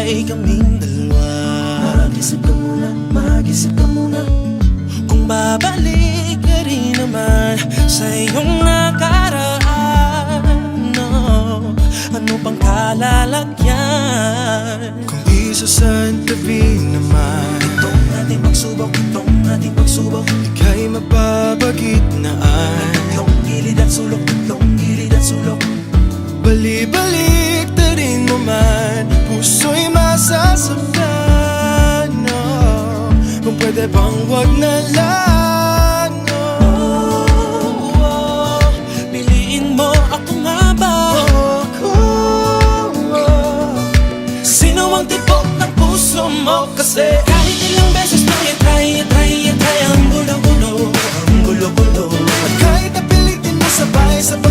ay kaming dalawa. Mag-isip ka muna, mag-isip ka muna. Kung babalik ka rin naman sa iyong nakaraan, no, ano pang kalalagyan? Kung isasantabi naman itong ating pagsubok, itong ating pagsubok, ika'y mapapagitnaan. Tatlong gilid at sulok, tatlong gilid at sulok. Bali-balik na rin mo man, puso'y masasaktan, no. Kung pwede bang wag na lang, no. Piliin mo ako nga ba? Sino ang tibok ng puso mo? Kasi kahit ilang beses mo i-try ang gulo-gulo, ang gulo-gulo. At kahit napilitin mo sabay ang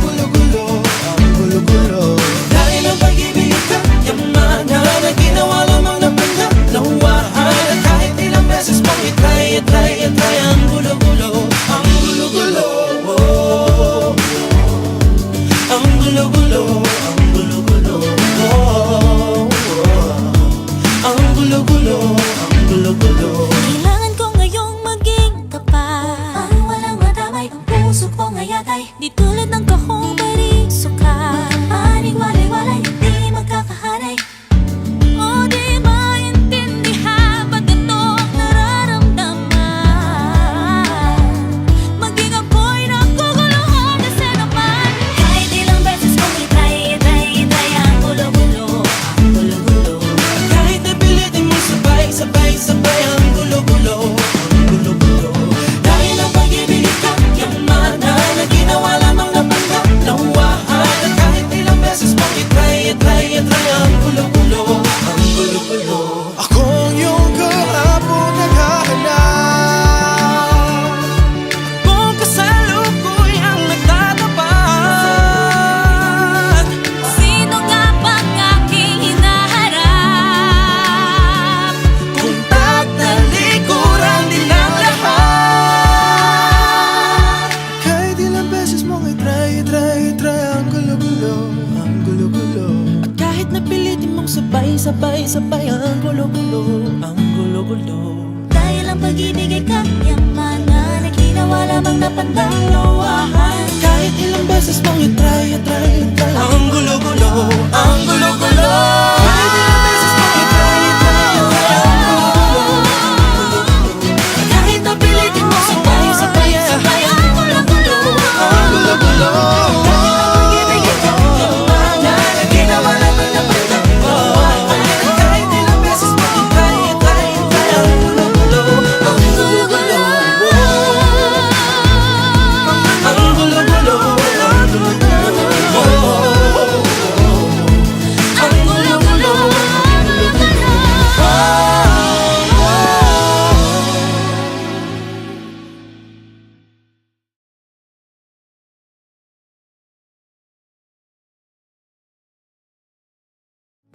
gulo-gulo, ang gulo-gulo. Dahil ang pag-ibig ka yamana na ginawa lamang na panalawahan. At kahit ilang beses mo i-try ang gulo-gulo, ang gulo-gulo, ang gulo-gulo, ang gulo-gulo, ang gulo-gulo, ang gulo-gulo. Kailangan ko ngayong maging tapat, ang walang madamay ang puso ko ngayatay. Di tulad ng kahong barisuka, panig walay-walay, di magkakahanay. O di maintindihan pag ganong nararamdaman. Maging ako'y nakuguluhan kasi naman. Kahit ilang beses kong itry ang gulo-gulo, ang gulo-gulo. Kahit napilitin mo sabay ang gulo-gulo, ang gulo-gulo. Dahil ang pag-ibig ka yamana na ginawa lamang na panalawahan. At kahit ilang beses mo i-try ang gulo-gulo, ang gulo-gulo. Ako ang iyong kahapon naghahanap, kung kasalukuyang nagtatapat. Sino nga bang aking hinaharap? Kung tatalikuran din ang lahat. Kahit ilang beses mong i-try ang gulo-gulo, ang gulo-gulo. At kahit napilitin mong sabay ang gulo-gulo, ang gulo-gulo. Dahil ang pag-ibig ay kayamanan na ginawa lamang na pandalawahan. Kahit ilang beses mong i-try ang gulo-gulo, ang gulo-gulo. Kahit ilang beses mong i-try ang gulo-gulo. Kahit napilitin mong sabay ang gulo-gulo, ang gulo-gulo.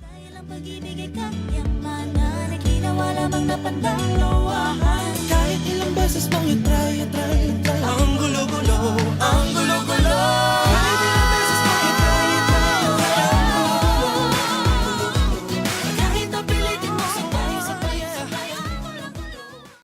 Dahil ang pag-ibig ay kayamanan na ginawa lamang na pandalawahan. Kahit ilang beses mong i-try